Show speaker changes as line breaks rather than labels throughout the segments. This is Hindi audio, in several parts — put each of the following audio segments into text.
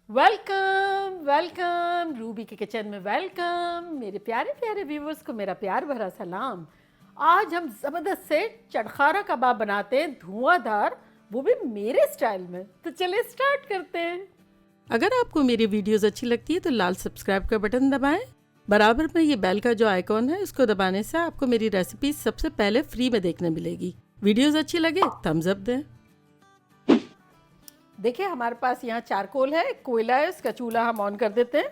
वेलकम वेलकम रूबी के किचन में वेलकम। मेरे प्यारे प्यारे व्यूवर्स को मेरा प्यार भरा सलाम। आज हम ज़बरदस्त से चटखारा कबाब बनाते हैं, धुआंधार, वो भी मेरे स्टाइल में। तो चलिए स्टार्ट करते हैं। अगर आपको मेरी वीडियोस अच्छी लगती है तो लाल सब्सक्राइब का बटन दबाएं। बराबर में ये बेल का जो आइकॉन है इसको दबाने से आपको मेरी रेसिपी सबसे पहले फ्री में देखने मिलेगी। वीडियोस अच्छी लगे थम्स अप दें। देखिए हमारे पास यहाँ चारकोल है, कोयला है, उसका चूल्हा हम ऑन कर देते हैं।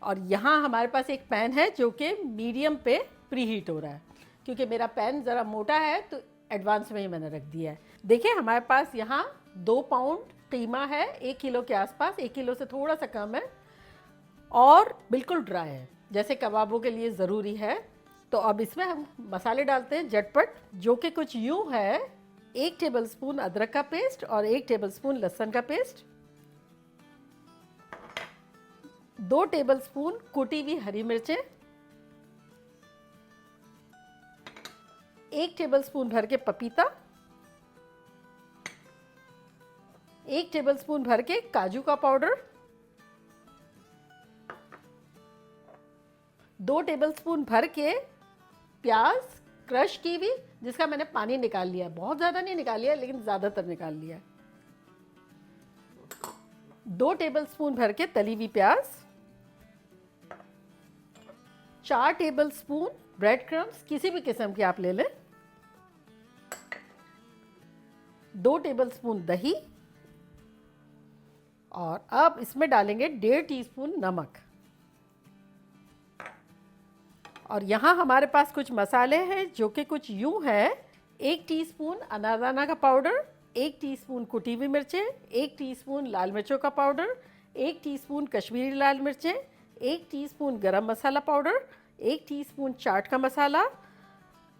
और यहाँ हमारे पास एक पैन है जो कि मीडियम पे प्री हीट हो रहा है। क्योंकि मेरा पैन ज़रा मोटा है तो एडवांस में ही मैंने रख दिया है। देखिए हमारे पास यहाँ 2 पाउंड कीमा है, 1 किलो के आसपास, 1 किलो से थोड़ा सा कम है और बिल्कुल ड्राई है, जैसे कबाबों के लिए ज़रूरी है। तो अब इसमें हम मसाले डालते हैं झटपट, जो कि कुछ यूँ है। 1 टेबलस्पून अदरक का पेस्ट और 1 टेबलस्पून लहसुन का पेस्ट, 2 टेबलस्पून कुटी हुई हरी मिर्चें, 1 टेबलस्पून भर के पपीता, 1 टेबलस्पून भर के काजू का पाउडर, 2 टेबलस्पून भर के प्याज क्रश की हुई, जिसका मैंने पानी निकाल लिया है। बहुत ज़्यादा नहीं निकाल लिया लेकिन ज़्यादातर निकाल लिया है। 2 टेबलस्पून भर के तली हुई प्याज, 4 टेबलस्पून ब्रेड क्रम्स, किसी भी किस्म के आप ले लें, 2 टेबलस्पून दही, और अब इसमें डालेंगे 1.5 टीस्पून नमक। और यहाँ हमारे पास कुछ मसाले हैं जो कि कुछ यूँ है। 1 टीस्पून अनारदाना का पाउडर, 1 टीस्पून कुटी हुई मिर्चें, 1 टीस्पून लाल मिर्चों का पाउडर, 1 टीस्पून कश्मीरी लाल मिर्चें, 1 टीस्पून गरम मसाला पाउडर, 1 टीस्पून चाट का मसाला,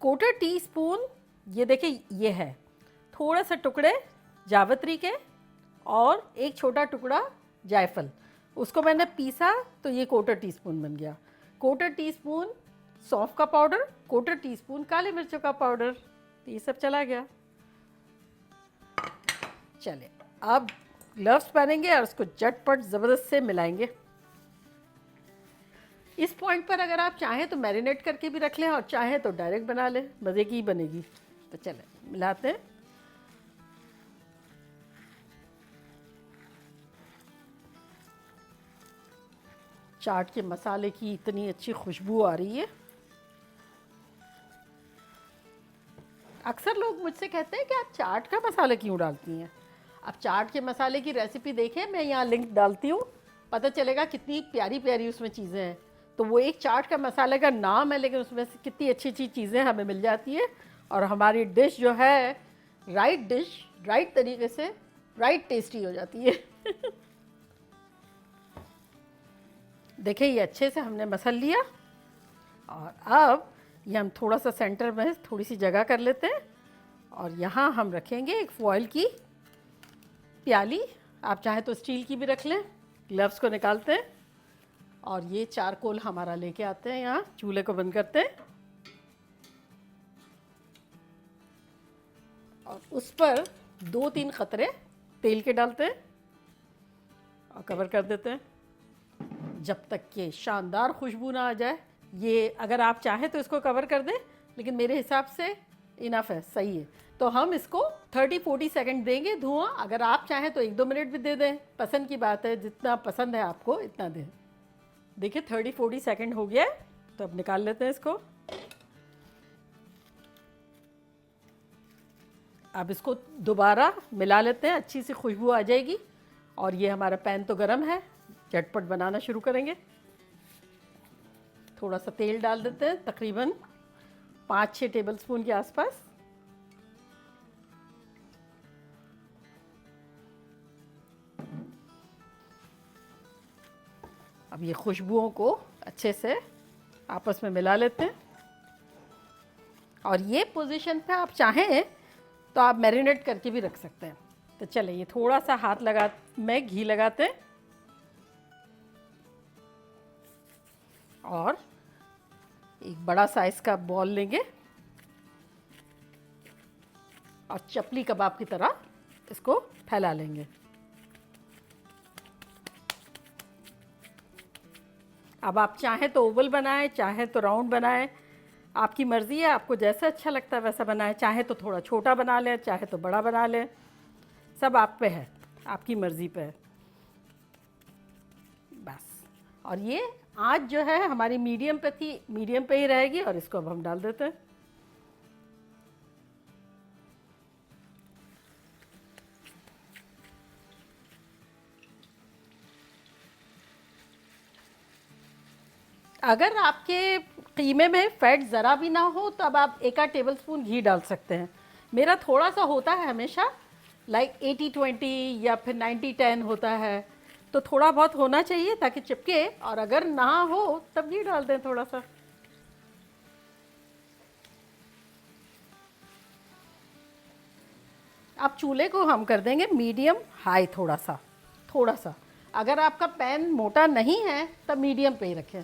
1/4 टीस्पून, ये देखिए ये है, थोड़ा सा टुकड़े जावित्री के, और एक छोटा टुकड़ा जायफल। उसको मैंने पीसा तो ये 1/4 टीस्पून बन गया। 1/4 टीस्पून सौंफ का पाउडर, 1/4 टीस्पून काले मिर्चों का पाउडर। तो ये सब चला गया। चलिए अब ग्लव्स पहनेंगे और उसको झटपट ज़बरदस्त से मिलाएंगे। इस पॉइंट पर अगर आप चाहें तो मैरिनेट करके भी रख लें और चाहें तो डायरेक्ट बना लें, मज़े की ही बनेगी। तो चलें मिलाते हैं। चाट के मसाले की इतनी अच्छी खुशबू आ रही है। अक्सर लोग मुझसे कहते हैं कि आप चाट का मसाला क्यों डालती हैं। आप चाट के मसाले की रेसिपी देखें, मैं यहाँ लिंक डालती हूँ, पता चलेगा कितनी प्यारी प्यारी उसमें चीज़ें हैं। तो वो एक चाट का मसाले का नाम है, लेकिन उसमें से कितनी अच्छी अच्छी चीज़ें हमें मिल जाती है। और हमारी डिश जो है, राइट डिश राइट तरीके से राइट टेस्टी हो जाती है। देखिए ये अच्छे से हमने मसल लिया। और अब ये हम थोड़ा सा सेंटर में थोड़ी सी जगह कर लेते हैं, और यहाँ हम रखेंगे एक फॉयल की प्याली। आप चाहे तो स्टील की भी रख लें। ग्लव्स को निकालते हैं और ये चारकोल हमारा लेके आते हैं, यहाँ चूल्हे को बंद करते हैं और उस पर 2-3 कतरे तेल के डालते हैं और कवर कर देते हैं जब तक कि शानदार खुशबू ना आ जाए। ये अगर आप चाहें तो इसको कवर कर दें, लेकिन मेरे हिसाब से इनफ है, सही है। तो हम इसको 30-40 सेकंड देंगे धुआं। अगर आप चाहें तो 1-2 मिनट भी दे दें, पसंद की बात है, जितना पसंद है आपको इतना दें। देखिए 30-40 सेकंड हो गया है, तो अब निकाल लेते हैं इसको। अब इसको दोबारा मिला लेते हैं, अच्छी सी खुशबू आ जाएगी। और ये हमारा पैन तो गर्म है, झटपट बनाना शुरू करेंगे। थोड़ा सा तेल डाल देते हैं, तकरीबन 5-6 टेबलस्पून के आसपास। अब ये खुशबुओं को अच्छे से आपस में मिला लेते हैं। और ये पोजीशन पे आप चाहें तो आप मैरिनेट करके भी रख सकते हैं। तो चलें ये थोड़ा सा हाथ लगा में घी लगाते हैं और एक बड़ा साइज का बॉल लेंगे और चपली कबाब की तरह इसको फैला लेंगे। अब आप चाहें तो ओवल बनाएं, चाहें तो राउंड बनाएं, आपकी मर्ज़ी है, आपको जैसा अच्छा लगता है वैसा बनाएं। चाहे तो थोड़ा छोटा बना लें, चाहे तो बड़ा बना लें, सब आप पे है, आपकी मर्ज़ी पे है बस। और ये आँच जो है हमारी मीडियम पे थी, मीडियम पे ही रहेगी। और इसको अब हम डाल देते हैं। अगर आपके कीमे में फैट ज़रा भी ना हो तब आप 1 आध टेबल स्पून घी डाल सकते हैं। मेरा थोड़ा सा होता है हमेशा, लाइक 80-20 या फिर 90-10 होता है, तो थोड़ा बहुत होना चाहिए ताकि चिपके। और अगर ना हो तब घी डाल दें थोड़ा सा। अब चूल्हे को हम कर देंगे मीडियम हाई, थोड़ा सा थोड़ा सा। अगर आपका पैन मोटा नहीं है तब मीडियम पे ही रखें।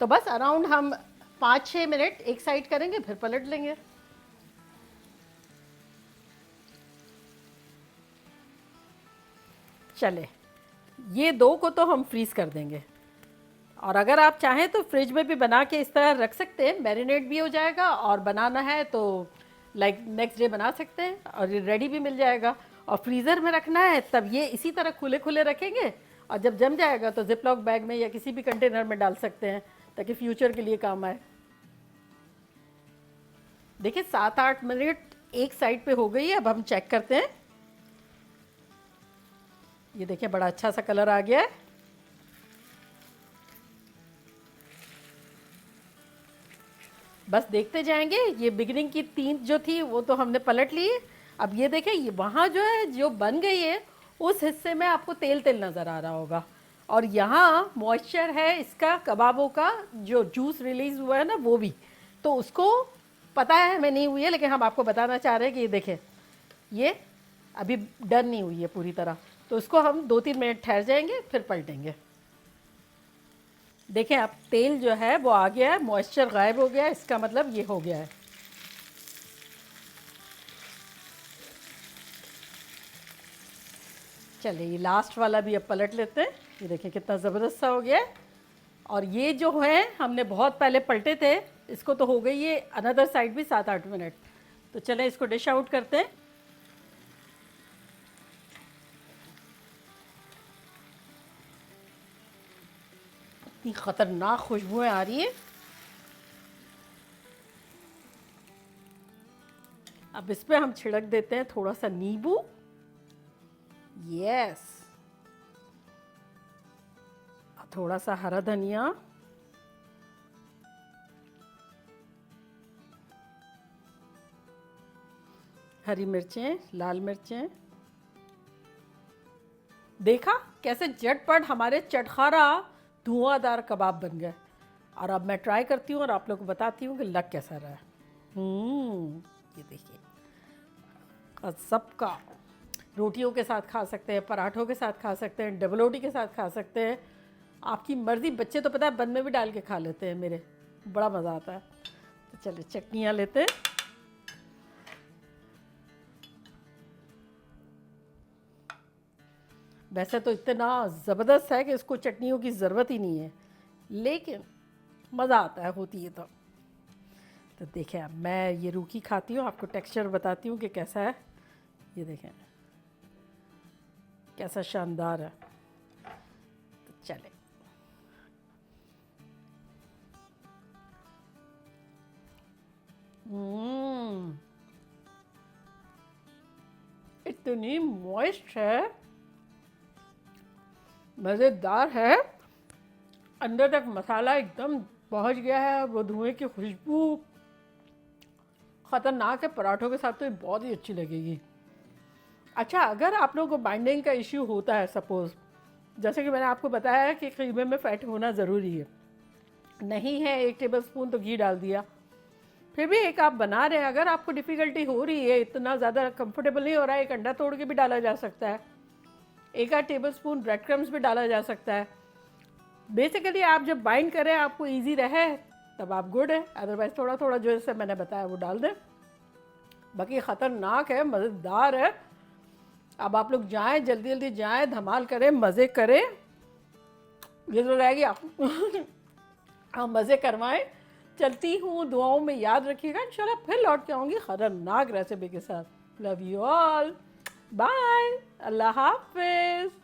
तो बस अराउंड हम 5-6 मिनट एक साइड करेंगे, फिर पलट लेंगे। चले, ये दो को तो हम फ्रीज़ कर देंगे। और अगर आप चाहें तो फ्रिज में भी बना के इस तरह रख सकते हैं, मैरिनेट भी हो जाएगा। और बनाना है तो लाइक नेक्स्ट डे बना सकते हैं और रेडी भी मिल जाएगा। और फ्रीज़र में रखना है तब ये इसी तरह खुले खुले रखेंगे, और जब जम जाएगा तो जिपलॉक बैग में या किसी भी कंटेनर में डाल सकते हैं ताकि फ्यूचर के लिए काम आए। देखिए 7-8 मिनट एक साइड पे हो गई है। अब हम चेक करते हैं। ये देखिए बड़ा अच्छा सा कलर आ गया है। बस देखते जाएंगे। ये बिगनिंग की 3 जो थी वो तो हमने पलट ली। अब ये देखें, ये वहाँ जो है जो बन गई है उस हिस्से में आपको तेल तेल नज़र आ रहा होगा। और यहाँ मॉइस्चर है इसका, कबाबों का जो जूस रिलीज़ हुआ है ना वो भी, तो उसको पता है हमें नहीं हुई है, लेकिन हम आपको बताना चाह रहे हैं कि ये देखें ये अभी डन नहीं हुई है पूरी तरह। तो इसको हम 2-3 मिनट ठहर जाएंगे फिर पलटेंगे। देखें अब तेल जो है वो आ गया है, मॉइस्चर गायब हो गया है, इसका मतलब ये हो गया है। चलिए ये लास्ट वाला भी अब पलट लेते हैं। ये देखें कितना ज़बरदस्त सा हो गया है। और ये जो है हमने बहुत पहले पलटे थे, इसको तो हो गई ये अनदर साइड भी 7-8 मिनट। तो चलें इसको डिश आउट करते हैं। इतनी ख़तरनाक खुशबुएं आ रही है। अब इस पर हम छिड़क देते हैं थोड़ा सा नींबू। यस, थोड़ा सा हरा धनिया, हरी मिर्चें, लाल मिर्चें। देखा कैसे झटपट हमारे चटखारा धुआंधार कबाब बन गए। और अब मैं ट्राई करती हूँ और आप लोग को बताती हूँ कि लग कैसा रहा है। ये देखिए, सबका रोटियों के साथ खा सकते हैं, पराठों के साथ खा सकते हैं, डबल रोटी के साथ खा सकते हैं, आपकी मर्ज़ी। बच्चे तो पता है बन में भी डाल के खा लेते हैं मेरे, बड़ा मज़ा आता है। तो चलिए चटनियाँ लेते हैं। वैसे तो इतना ज़बरदस्त है कि इसको चटनियों की ज़रूरत ही नहीं है, लेकिन मज़ा आता है होती है तो देखें अब मैं ये रूखी खाती हूँ, आपको टेक्सचर बताती हूँ कि कैसा है। ये देखें कैसा शानदार है। तो चले इतनी मॉइस्ट है, मज़ेदार है। अंदर तक मसाला एकदम पहुंच गया है, वो धुएं की खुशबू ख़तरनाक है। पराठों के साथ तो ये बहुत ही अच्छी लगेगी। अच्छा, अगर आप लोगों को बाइंडिंग का इश्यू होता है, सपोज़ जैसे कि मैंने आपको बताया कि कीमे में फ़ैट होना ज़रूरी है, नहीं है 1 टेबल स्पून तो घी डाल दिया। फिर भी एक आप बना रहे हैं, अगर आपको डिफ़िकल्टी हो रही है, इतना ज़्यादा कंफर्टेबल नहीं हो रहा है, एक अंडा तोड़ के भी डाला जा सकता है, 1 आध टेबल स्पून ब्रेड क्रम्स भी डाला जा सकता है। बेसिकली आप जब बाइंड करें, आपको ईजी रहे, तब आप गुड है। अदरवाइज़ थोड़ा थोड़ा जो जैसे मैंने बताया वो डाल दें। बाकी ख़तरनाक है, मज़ेदार है। अब आप लोग जाएं, जल्दी जल्दी जाएं, धमाल करें, मज़े करें। ये तो रहेगी आप हम मज़े करवाएं। चलती हूँ, दुआओं में याद रखिएगा, इंशाल्लाह फिर लौट के आऊँगी खतरनाक रेसिपी के साथ। लव यू ऑल, बाय, अल्लाह हाफिज़।